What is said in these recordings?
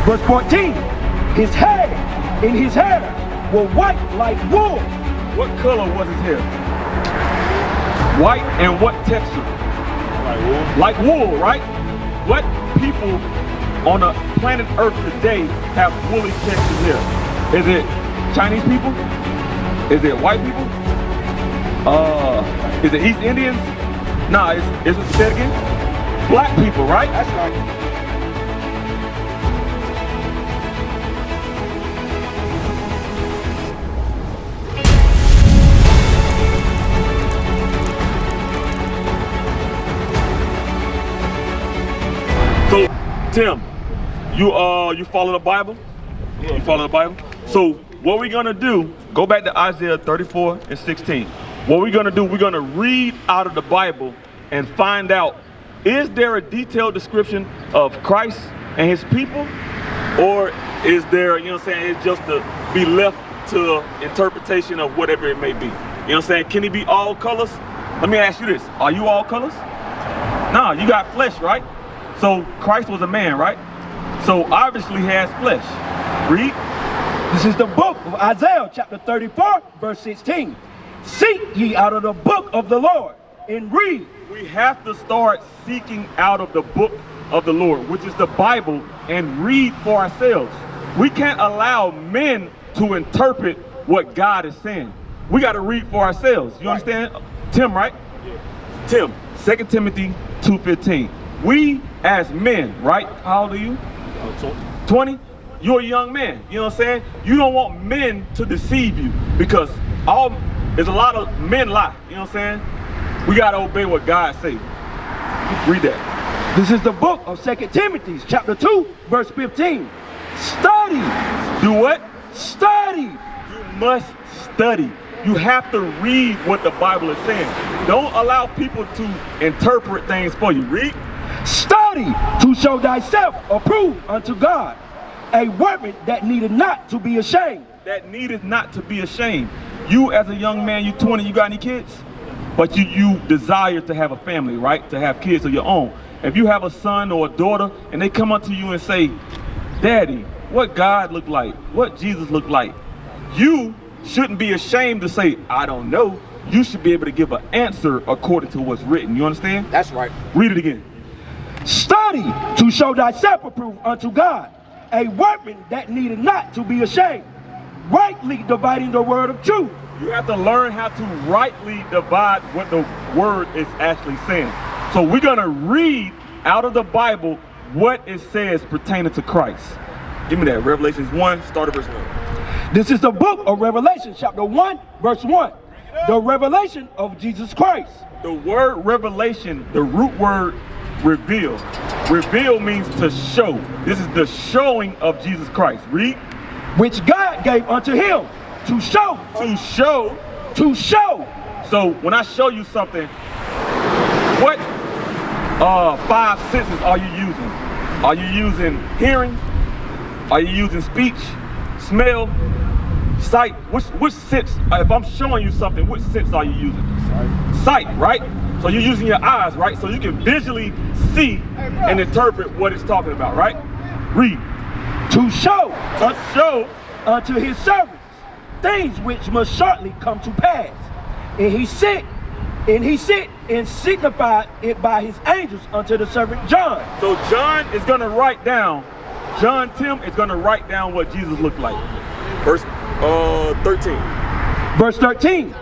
Verse 14, his hair and his hair were white like wool. What color was his hair? White, and what texture? Like wool. Like wool, right? What people on the planet Earth today have woolly textured hair? Is it Chinese people? Is it white people? Is it East Indians? Nah, is it, say it again? Black people, right? That's right. So, Tim, you follow the Bible? You follow the Bible? So, what we're gonna do, go back to Isaiah 34 and 16. What we're gonna do, we're gonna read out of the Bible and find out, is there a detailed description of Christ and his people? Or is there, you know what I'm saying, it's just to be left to interpretation of whatever it may be? You know what I'm saying? Can he be all colors? Let me ask you this, are you all colors? No, you got flesh, right? So Christ was a man, right? So obviously he has flesh. Read. This is the book of Isaiah chapter 34 verse 16. Seek ye out of the book of the Lord and read. We have to start seeking out of the book of the Lord, which is the Bible, and read for ourselves. We can't allow men to interpret what God is saying. We got to read for ourselves. You understand? Tim, right? Yeah. Tim, 2 Timothy 2:15. We as men, right? How old are you? 20? You're a young man. You know what I'm saying? You don't want men to deceive you, because there's a lot of men lie. You know what I'm saying? We got to obey what God says. Read that. This is the book of 2 Timothy chapter 2 verse 15. Study. Do what? Study. You must study. You have to read what the Bible is saying. Don't allow people to interpret things for you. Read. Study to show thyself approved unto God, a workman that needeth not to be ashamed. That needeth not to be ashamed. You as a young man, you 20, you got any kids? But you desire to have a family, right? To have kids of your own. If you have a son or a daughter and they come up to you and say, Daddy, what God looked like? What Jesus looked like? You shouldn't be ashamed to say, I don't know. You should be able to give an answer according to what's written. You understand? That's right. Read it again. Study to show thyself approved unto God, a workman that needed not to be ashamed, rightly dividing the word of truth. You have to learn how to rightly divide what the word is actually saying. So we're going to read out of the Bible what it says pertaining to Christ. Give me that. Revelations 1, start at verse 1. This is the book of Revelation, chapter 1, verse 1. The revelation of Jesus Christ. The word revelation, the root word reveal. Reveal means to show. This is the showing of Jesus Christ. Read. Which God gave unto him to show. To show. To show. So when I show you something, what 5 senses are you using? Are you using hearing? Are you using speech? Smell? Sight? Which sense? If I'm showing you something, which sense are you using? Sight, right? So you're using your eyes, right? So you can visually see and interpret what it's talking about, right? Read. To show. To show unto his servants things which must shortly come to pass. And he sent and signified it by his angels unto the servant John. So John is going to write down, Tim is going to write down what Jesus looked like. Verse 13. Verse 13.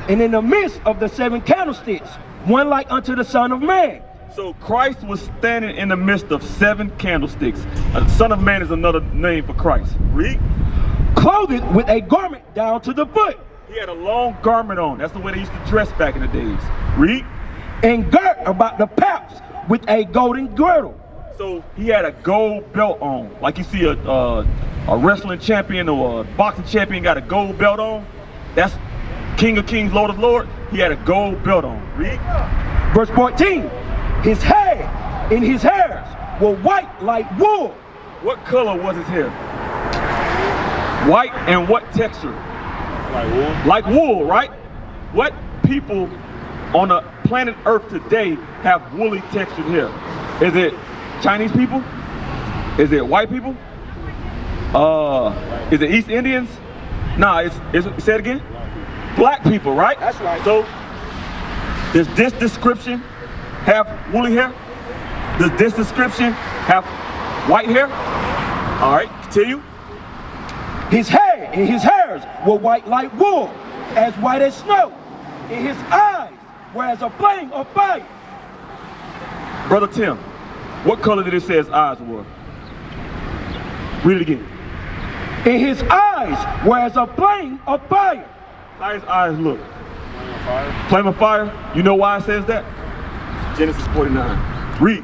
And in the midst of the 7 candlesticks, one like unto the Son of Man. So Christ was standing in the midst of 7 candlesticks. Son of Man is another name for Christ. Read. Clothed with a garment down to the foot. He had a long garment on. That's the way they used to dress back in the days. Read. And girt about the paps with a golden girdle. So he had a gold belt on. Like you see a wrestling champion or a boxing champion got a gold belt on. That's King of Kings, Lord of Lords. He had a gold belt on. Read. Verse 14. His hair and his hairs were white like wool. What color was his hair? White, and what texture? Like wool. Like wool, right? What people on the planet Earth today have woolly textured hair? Is it Chinese people? Is it white people? Is it East Indians? Nah, it's say it again? Black people, right? That's right. So, does this description have woolly hair? Does this description have white hair? All right, continue. His hair and his hairs were white like wool, as white as snow. And his eyes were as a flame of fire. Brother Tim, what color did it say his eyes were? Read it again. And his eyes were as a flame of fire. How his eyes look? Flame of fire. Flame of fire. You know why it says that? Genesis 49. Read.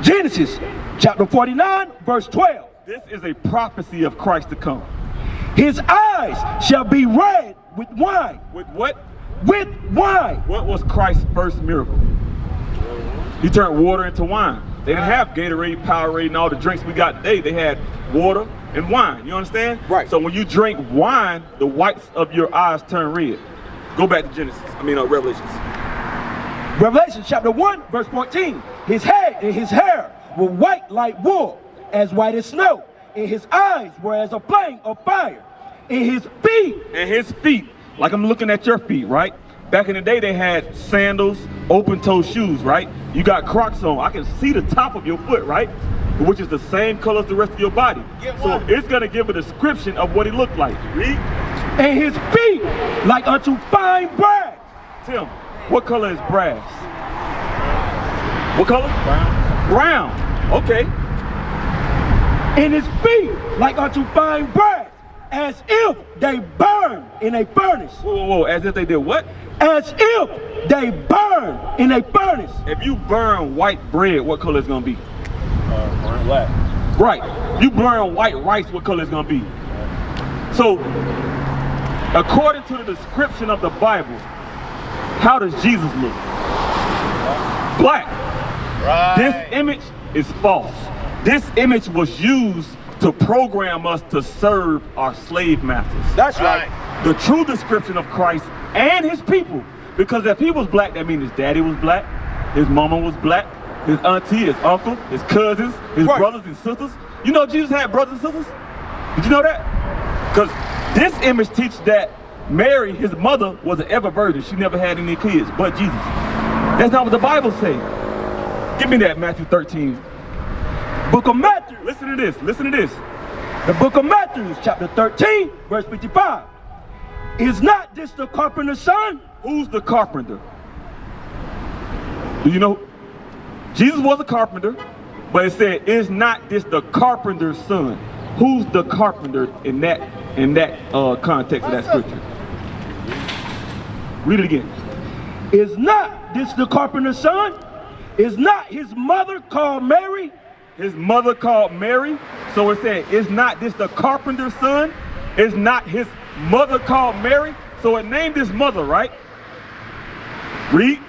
Genesis chapter 49, verse 12. This is a prophecy of Christ to come. His eyes shall be red with wine. With what? With wine. What was Christ's first miracle? He turned water into wine. They didn't have Gatorade, Powerade, and all the drinks we got today. They had water and wine. You understand? Right. So when you drink wine, the whites of your eyes turn red. Go back to Revelations. Revelation chapter 1, verse 14. His head and his hair were white like wool, as white as snow. And his eyes were as a flame of fire. And his feet, like I'm looking at your feet, right? Back in the day, they had sandals, open-toe shoes, right? You got Crocs on. I can see the top of your foot, right? Which is the same color as the rest of your body. So it's going to give a description of what he looked like. Read. And his feet like unto fine brass. Tim, what color is brass? What color? Brown. Brown. Okay. And his feet like unto fine brass, as if they burn in a furnace. Whoa. As if they did what? As if they burn in a furnace. If you burn white bread, what color is going to be? Burnt black. Right. You burn white rice, what color is going to be? So, according to the description of the Bible, how does Jesus look? Black. Right. This image is false. This image was used to program us to serve our slave masters. That's right. The true description of Christ and his people. Because if he was black, that means his daddy was black, his mama was black, his auntie, his uncle, his cousins, his brothers and sisters. You know Jesus had brothers and sisters? Did you know that? Because this image teaches that Mary, his mother, was an ever virgin. She never had any kids but Jesus. That's not what the Bible says. Give me that, Matthew 13. Book of Matthew. Listen to this. Listen to this. The book of Matthew, chapter 13, verse 55. Is not this the carpenter's son? Who's the carpenter? Do you know? Jesus was a carpenter, but it said, is not this the carpenter's son? Who's the carpenter in that context of that scripture? Read it again. Is not this the carpenter's son? Is not his mother called Mary? His mother called Mary. So it said, is not this the carpenter's son? Is not his mother called Mary? So it named his mother, right? Read.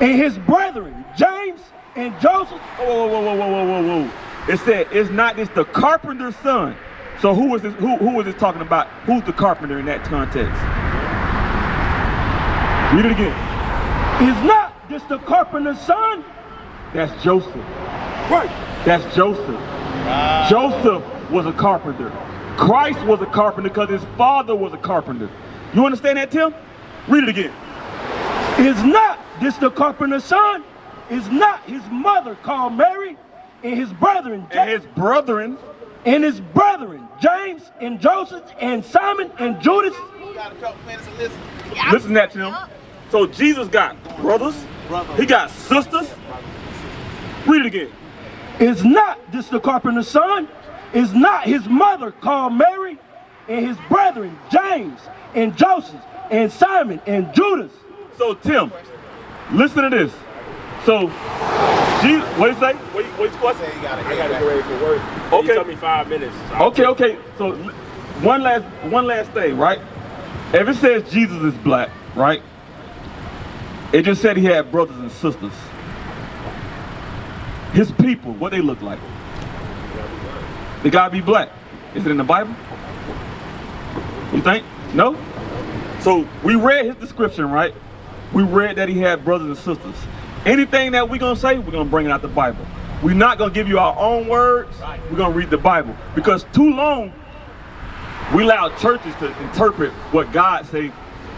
And his brethren, James and Joseph. Whoa. It said, is not this the carpenter's son? So who is this? Who is this talking about? Who's the carpenter in that context? Read it again. Is not this the carpenter's son? That's Joseph. Right. That's Joseph. Joseph was a carpenter. Christ was a carpenter because his father was a carpenter. You understand that, Tim? Read it again. Is not this the carpenter's son? Is not his mother called Mary? And his brethren, And his brethren, James and Joseph and Simon and Judas. Listen to that, Tim. So Jesus got brothers. He got sisters. Read it again. Is not this the carpenter's son? Is not his mother called Mary? And his brethren, James and Joseph and Simon and Judas. So Tim, listen to this. So, Jesus, what did he say? What's question? I gotta get ready for work. Okay. You took me 5 minutes. So Okay. So one last thing, right? If it says Jesus is black, right? It just said he had brothers and sisters. His people, what they look like? They gotta be black. Is it in the Bible? You think? No? So we read his description, right? We read that he had brothers and sisters. Anything that we're gonna say, we're gonna bring it out the Bible. We're not gonna give you our own words. We're gonna read the Bible. Because too long, We allow churches to interpret what God say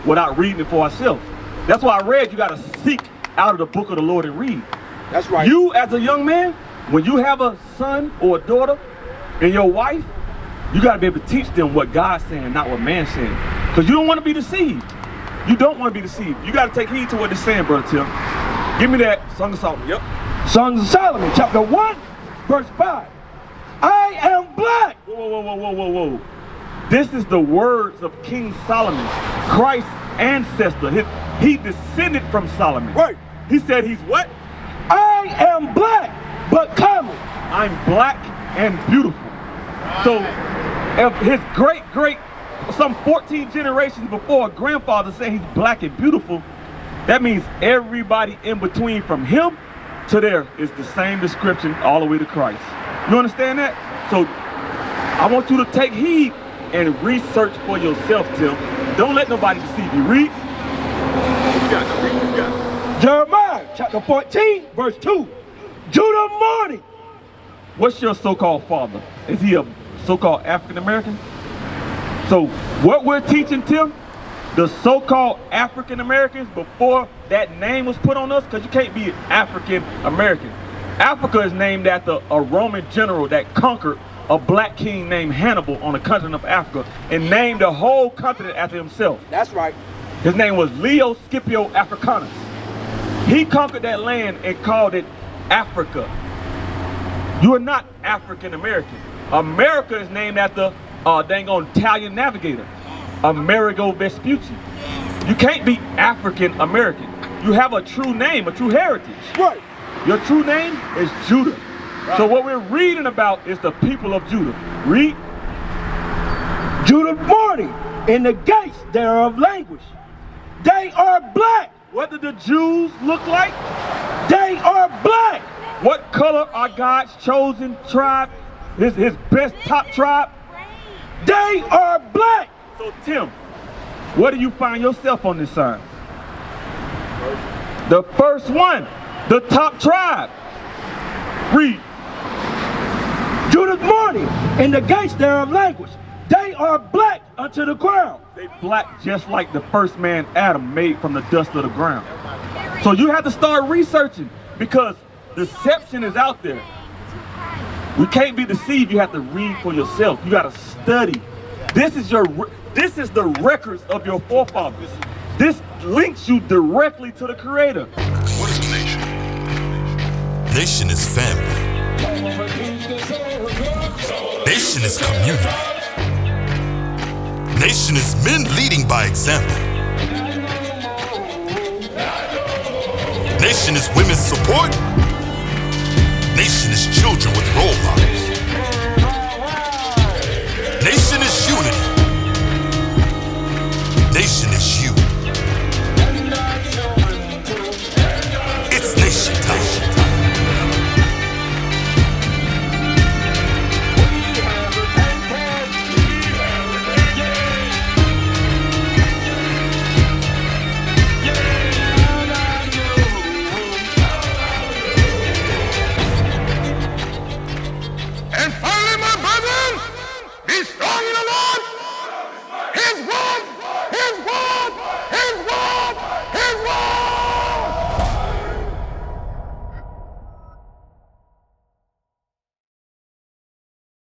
without reading it for ourselves. That's why I read you got to seek out of the book of the Lord and read. That's right. You as a young man, when you have a son or a daughter and your wife, you got to be able to teach them what God's saying, not what man's saying. Because you don't want to be deceived. You don't want to be deceived. You got to take heed to what they're saying, Brother Tim. Give me that Song of Solomon. Yep. Songs of Solomon, chapter 1, verse 5. I am black. Whoa. This is the words of King Solomon, Christ's ancestor. He descended from Solomon. Right. He said he's what? I am black, but common. I'm black and beautiful. So if his great, some 14 generations before, grandfather said he's black and beautiful, that means everybody in between from him to there is the same description all the way to Christ. You understand that? So I want you to take heed and research for yourself, Tim. Don't let nobody deceive you. Read. What you got? Read what you got. Jeremiah chapter 14, verse 2. Judah mourning. What's your so-called father? Is he a so-called African American? So what we're teaching, Tim, the so-called African Americans before that name was put on us, because you can't be African American. Africa is named after a Roman general that conquered a black king named Hannibal on the continent of Africa and named the whole continent after himself. That's right. His name was Leo Scipio Africanus. He conquered that land and called it Africa. You are not African American. America is named after dang on Italian navigator, Amerigo Vespucci. You can't be African American. You have a true name, a true heritage. Right. Your true name is Judah. Right. So what we're reading about is the people of Judah. Read. Judah mourning, in the gates thereof languish. They are black. What do the Jews look like? They are black. What color are God's chosen tribe? His best top tribe? They are black. So Tim, where do you find yourself on this sign? The first one, the top tribe. Read. Judah's mourning, in the gates thereof languish. They are black unto the ground. They black just like the first man Adam made from the dust of the ground. So you have to start researching because deception is out there. We can't be deceived. You have to read for yourself. You got to study. This is the records of your forefathers. This links you directly to the Creator. What is a nation? Nation is family. Nation is community. Nation is men leading by example. Nation is women's support. Nation is children with role models.